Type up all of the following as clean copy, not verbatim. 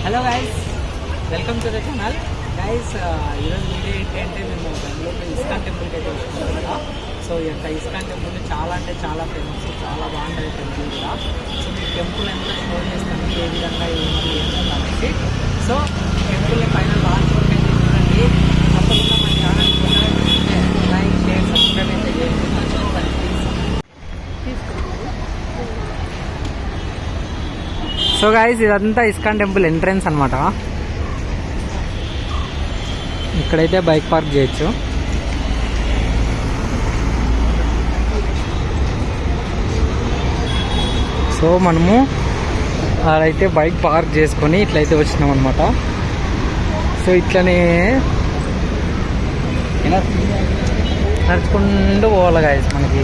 Hello guys, welcome to the channel. Guys, ఈరోజు video ఏంటంటే మేము బెంగళూరులో ఇస్కాన్ టెంపుల్కి అయితే వచ్చినాం కదా. సో ఈ యొక్క ఇస్కాన్ టెంపుల్ చాలా అంటే చాలా ఫేమస్, చాలా బాగుంటుంది టెంపుల్ కూడా. సో మీ టెంపుల్ ఎంత షో చేస్తాను, ఏ విధంగా ఏమని అనేసి. సో టెంపుల్ని ఫైనల్ లాంచ్ వరకు అయితే చూడండి. తప్పకుండా మన ఛానల్ లైక్ షేర్ సబ్స్క్రైబ్ అయితే చేయండి, మర్చిపోకండి ప్లీజ్. సో గైస్, ఇదంతా ఇస్కాన్ టెంపుల్ ఎంట్రన్స్ అనమాట. ఇక్కడైతే బైక్ పార్క్ చేయొచ్చు. సో మనము అదైతే బైక్ పార్క్ చేసుకొని ఇట్లయితే వచ్చినాం అనమాట. సో ఇట్లనే నడుచుకుంటూ పోవాలి గైస్. మనకి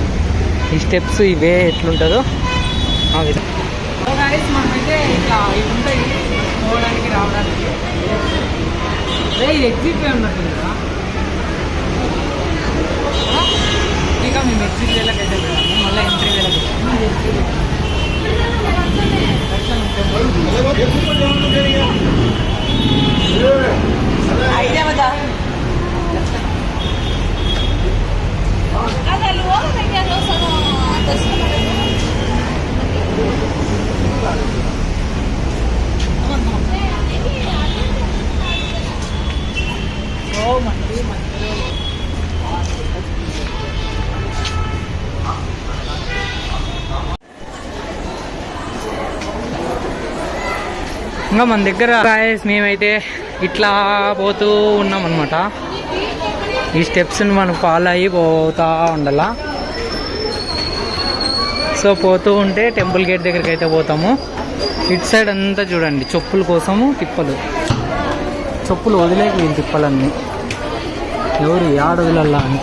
ఈ స్టెప్స్ ఇవే ఎట్లుంటుందో ఆ విధంగా. సో గైస్, మనమైతే ఇట్లా ఇవి ఉంటాయి పోవడానికి రావడానికి. ఇది ఎగ్జిట్ వే ఉన్నట్టుంది కదా. ఇంకా మేము ఎగ్జిట్ వేలకు అయితే వెళ్ళాము, మళ్ళీ ఎంట్రీ వేలకు ఇంకా మన దగ్గర మేమైతే ఇట్లా పోతూ ఉన్నాం అనమాట. ఈ స్టెప్స్ని మనం ఫాలో అయ్యి పోతూ ఉండాల. సో పోతూ ఉంటే టెంపుల్ గేట్ దగ్గరికి అయితే పోతాము. ఇటు సైడ్ అంతా చూడండి, చెప్పుల కోసము తిప్పలు. చెప్పులు వదిలేక వీళ్ళు తిప్పలన్నీ, ఎవరు యాడ వదిలల్లా అని.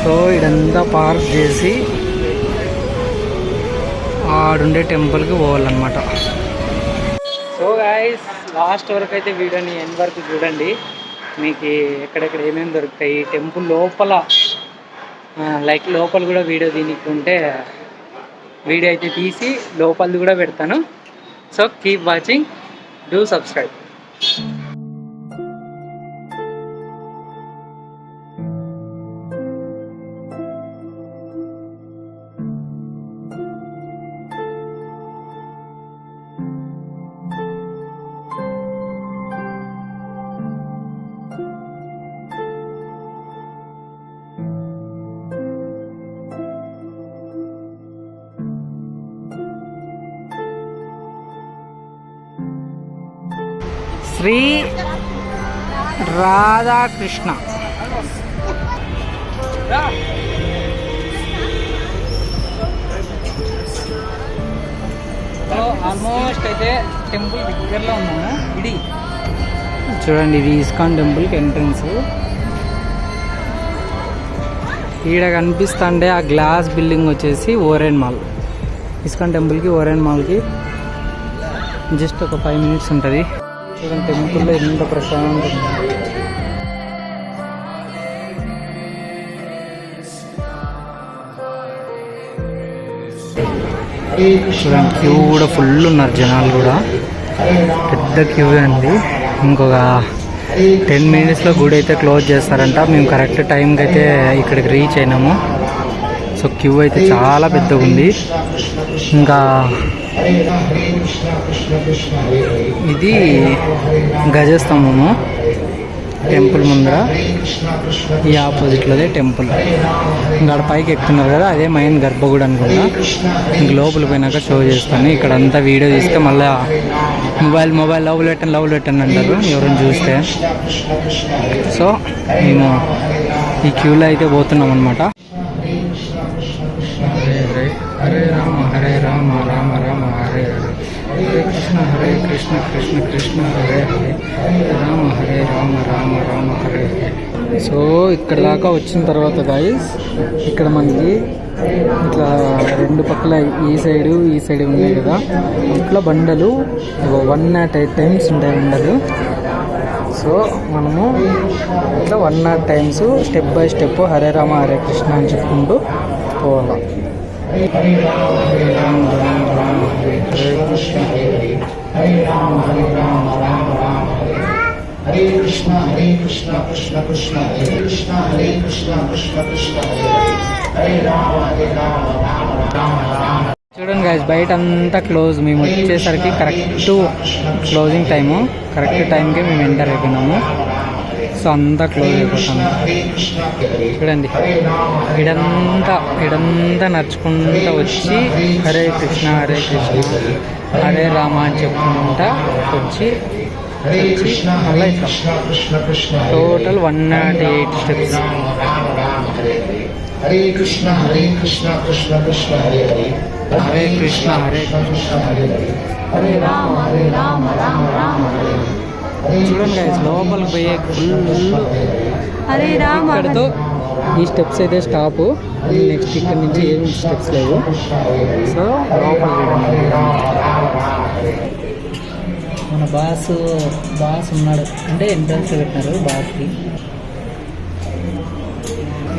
సో ఇదంతా పార్క్ చేసి ఆడుండే టెంపుల్కి పోవాలన్నమాట. సో గైస్, లాస్ట్ వరకు అయితే వీడియోని ఎండ్ వరకు చూడండి. మీకు ఎక్కడెక్కడ ఏమేమి దొరుకుతాయి టెంపుల్ లోపల, లైక్ లోపల కూడా వీడియో తీనికుంటే వీడియో అయితే తీసి లోపలిది కూడా పెడతాను. So keep watching, do subscribe. Shri Radhakrishna. Almost అయితే టెంపుల్ దగ్గరలో ఉన్నాము. ఇది చూడండి, ఇది ఇస్కాన్ టెంపుల్కి ఎంట్రన్స్. ఈడ కనిపిస్తుండే ఆ గ్లాస్ బిల్డింగ్ వచ్చేసి ఓరెన్ మాల్. ఇస్కాన్ టెంపుల్కి ఓరెన్ మాల్కి జస్ట్ ఒక 5 minutes ఉంటుంది. చూడండి టెంపుల్లో ఎంత ప్రశాంతంగా. చూడండి క్యూ కూడా ఫుల్ ఉన్నారు జనాలు కూడా, పెద్ద క్యూ అండి. ఇంకొక 10 minutesలో గుడి అయితే క్లోజ్ చేస్తారంట. మేము కరెక్ట్ టైంకి అయితే ఇక్కడికి రీచ్ అయినాము. సో క్యూ అయితే చాలా పెద్దగా ఉంది. ఇంకా ఇది గజస్తంభము టెంపుల్ ముందర, ఈ ఆపోజిట్లోదే టెంపుల్. ఇంకా పైకి ఎక్కుతున్నారు కదా, అదే మెయిన్ గర్భగుడి అనుకుంటా. ఇంక లోపల పోయినాక షో చేస్తాను. ఇక్కడ అంతా వీడియో తీస్తే మళ్ళీ మొబైల్ లవ్ పెట్టండి అంటారు ఎవరైనా చూస్తే. సో మేము ఈ క్యూలో అయితే పోతున్నాం అనమాట. హరే రామ రామ రామ హరే హరే, హరే కృష్ణ కృష్ణ కృష్ణ హరే హరే, రామ రామ రామ హరే హరే. సో ఇక్కడ దాకా వచ్చిన తర్వాత గాయస్, ఇక్కడ మనకి ఇట్లా రెండు పక్కల ఈ సైడ్ ఉన్నాయి కదా, ఇట్లా బండలు 108 టైమ్స్ ఉంటాయి బండలు. సో మనము ఇట్లా 108 times step by step Hare Rama Hare Krishna అని చెప్పుకుంటూ పోవాలి. హరే రామ రామ రామ హరే కృష్ణ హరే రామ రామ హరే కృష్ణ కృష్ణ కృష్ణ హరే కృష్ణ కృష్ణ కృష్ణ హరే రామ రామ రామ. చూడండి గాయస్, బయట అంతా క్లోజ్. మేము వచ్చేసరికి కరెక్ట్ క్లోజింగ్ టైము, కరెక్ట్ టైంకి మేము ఎంటర్ అయిపోయినాము. సో అంతా క్లోజ్ అయిపోతాము. చూడండి, ఇడంతా నడుచుకుంటూ వచ్చి హరే కృష్ణ హరే రామ అని చెప్పుకుంటా వచ్చి మళ్ళీ ఇట్లా టోటల్ 108 స్టెప్స్. హరే కృష్ణ కృష్ణ కృష్ణ హరే హరే, హరే కృష్ణ హరే హరే రామ రామ రామ హరే. చూడండి గైస్, లోపలికి పోయే ఫుల్ హరే రామ. ఇక్కడతో ఈ స్టెప్స్ అయితే స్టాప్. నెక్స్ట్ ఇక్కడ నుంచి ఏమి స్టెప్స్ లేవు. సో లోపలికి మన బాస్ ఉన్నాడు, అంటే ఎంట్రన్స్ పెట్టినారు బాస్కి.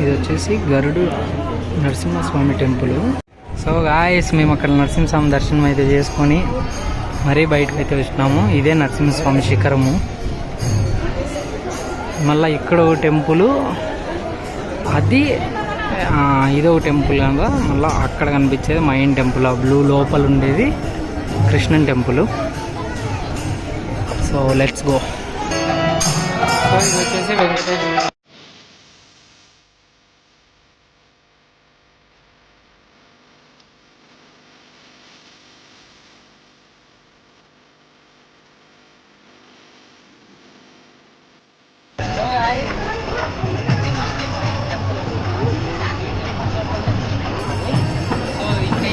ఇది వచ్చేసి గరుడు నరసింహస్వామి టెంపుల్. సో గాయస్, మేము అక్కడ నరసింహస్వామి దర్శనం అయితే చేసుకొని మరీ బయటకు అయితే వచ్చినాము. ఇదే నరసింహస్వామి శిఖరము. మళ్ళీ ఇక్కడ ఒక టెంపుల్, అది ఇదొక టెంపుల్ కనుక మళ్ళీ అక్కడ కనిపించేది మెయిన్ టెంపుల్. ఆ బ్లూ లోపల ఉండేది Krishnan temple. So let's go. So ఇది వచ్చేసి వెంకటేశ్వర.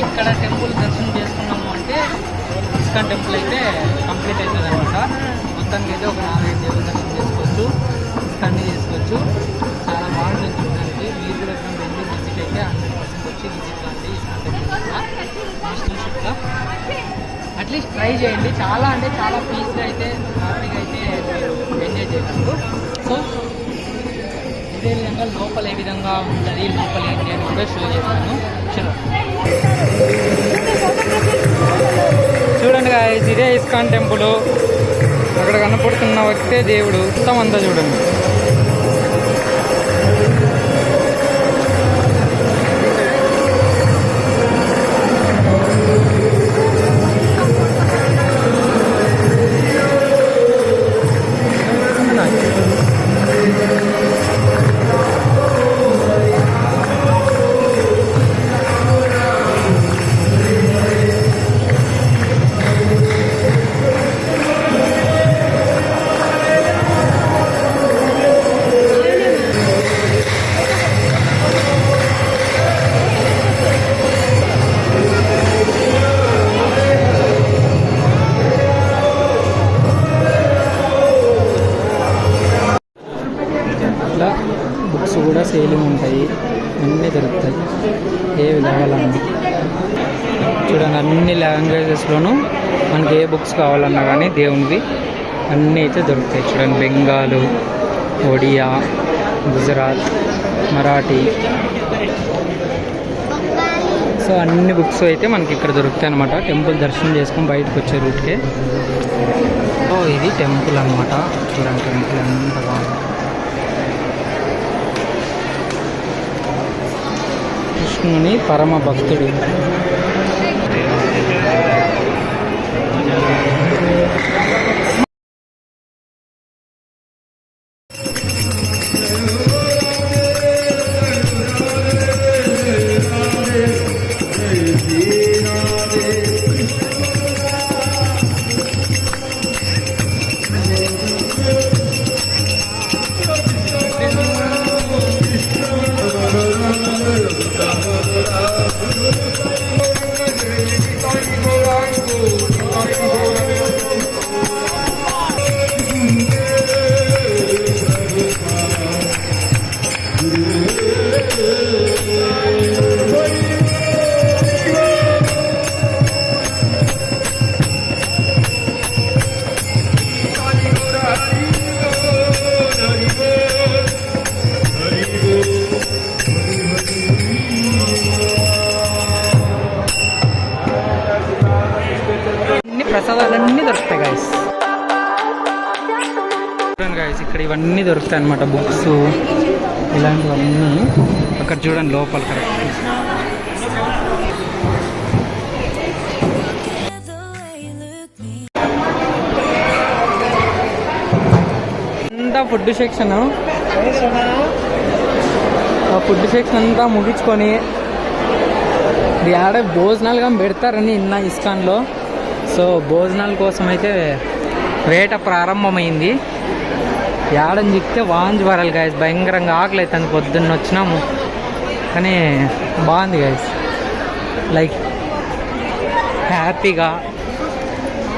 ఇక్కడ టెంపుల్ దర్శనం చేసుకున్నాము అంటే ఇస్కాన్ టెంపుల్ అయితే కంప్లీట్ అవుతుంది అనమాట. మొత్తానికి అయితే ఒక 4-5 దేవులు దర్శనం చేసుకోవచ్చు, ఇస్కాన్ని చేసుకోవచ్చు. చాలా బాగుంటుంది చూడడానికి. మీరు కూడా బెంగళూరు విజిట్ అయితే 100% వచ్చి విజిట్ కాండి ఇస్కాన్ టెంపుల్ షిప్గా. అట్లీస్ట్ ట్రై చేయండి. చాలా అంటే చాలా పీస్గా అయితే హ్యాపీగా అయితే మీరు ఎంజాయ్ చేయగలరు. సో ఇదే విధంగా లోపల ఏ విధంగా ఉంటుంది, లోపల ఏంటి అని కూడా షో చేస్తాను. చలో చూడండి గాయ్స్, ఇదే ఇస్కాన్ టెంపుల్. అక్కడ కనపడుతున్న వ్యక్తే దేవుడు. మొత్తం అంతా చూడండి. బుక్స్ కూడా సేలింగ్ ఉంటాయి, అన్నీ దొరుకుతాయి. ఏవి కావాలన్నా చూడండి, అన్ని లాంగ్వేజెస్లోనూ మనకి ఏ బుక్స్ కావాలన్నా కానీ దేవునివి అన్నీ అయితే దొరుకుతాయి. చూడండి, బెంగాలు, ఒడియా, గుజరాత్, మరాఠీ. సో అన్ని బుక్స్ అయితే మనకి ఇక్కడ దొరుకుతాయి అనమాట. టెంపుల్ దర్శనం చేసుకొని బయటకు వచ్చే రూట్కే. సో ఇది టెంపుల్ అనమాట. చూడండి, టెంపుల్ ఎంత బాగుంది. కృష్ణుని పరమ భక్తుడు. ప్రసాదాలన్నీ దొరుకుతాయి గాయస్. గాయస్ ఇక్కడ ఇవన్నీ దొరుకుతాయి అన్నమాట, బుక్స్ ఇలాంటివన్నీ. అక్కడ చూడండి లోపల కరెక్ట్. అంతా ఫుడ్ సెక్షన్. ఆ ఫుడ్ సెక్షన్ అంతా ముగించుకొని ఆడే భోజనాలుగా పెడతారని ఇన్న ఇస్కాన్లో. సో భోజనాల కోసం అయితే వేట ప్రారంభమైంది. ఏడని చిక్తే వాంజ్ వరాలి గాయస్, భయంకరంగా ఆకలి అవుతుంది. పొద్దున్న వచ్చినాము కానీ బాగుంది గాయస్, లైక్ హ్యాపీగా.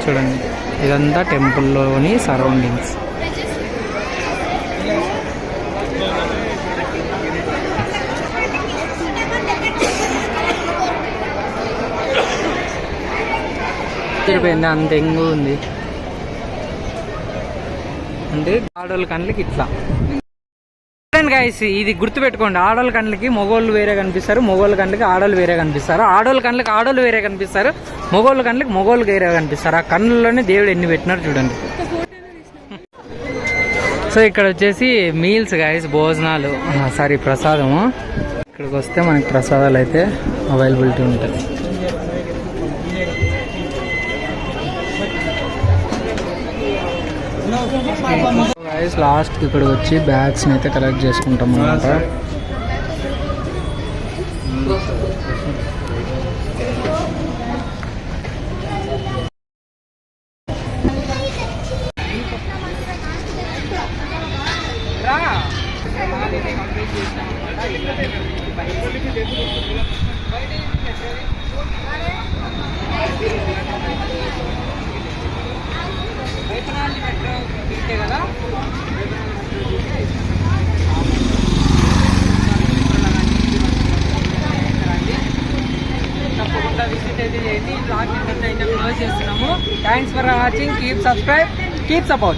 చూడండి ఇదంతా టెంపుల్లోని సరౌండింగ్స్. తిరిపోయింది, అంత ఎంగు ఉంది. అంటే ఆడవాళ్ళ కళ్ళకి ఇట్లా గాయస్, ఇది గుర్తుపెట్టుకోండి. ఆడవాళ్ళ కళ్ళకి మగవాళ్ళు వేరే కనిపిస్తారు, మగవాళ్ళ కళ్ళకి ఆడవాళ్ళు వేరే కనిపిస్తారు. ఆడవాళ్ళ కళ్ళకి ఆడవాళ్ళు వేరే కనిపిస్తారు, మగవాళ్ళ కళ్ళకి మగవాళ్ళు వేరే కనిపిస్తారు. ఆ కళ్ళలోనే దేవుడు ఎన్ని పెట్టినారు చూడండి. సో ఇక్కడ వచ్చేసి మీల్స్ గాయస్, భోజనాలు, సారీ ప్రసాదము. ఇక్కడికి వస్తే మనకి ప్రసాదాలు అయితే అవైలబిలిటీ ఉంటుంది. గైస్ లాస్ట్కి ఇక్కడ వచ్చి బ్యాగ్స్ని అయితే కలెక్ట్ చేసుకుంటాం అన్నమాట. కదా తప్పకుండా విజిట్ అయితే చేయండి. బ్లాగ్ అయితే క్లోజ్ చేస్తున్నాము. Thanks for watching. Keep subscribe, keep support.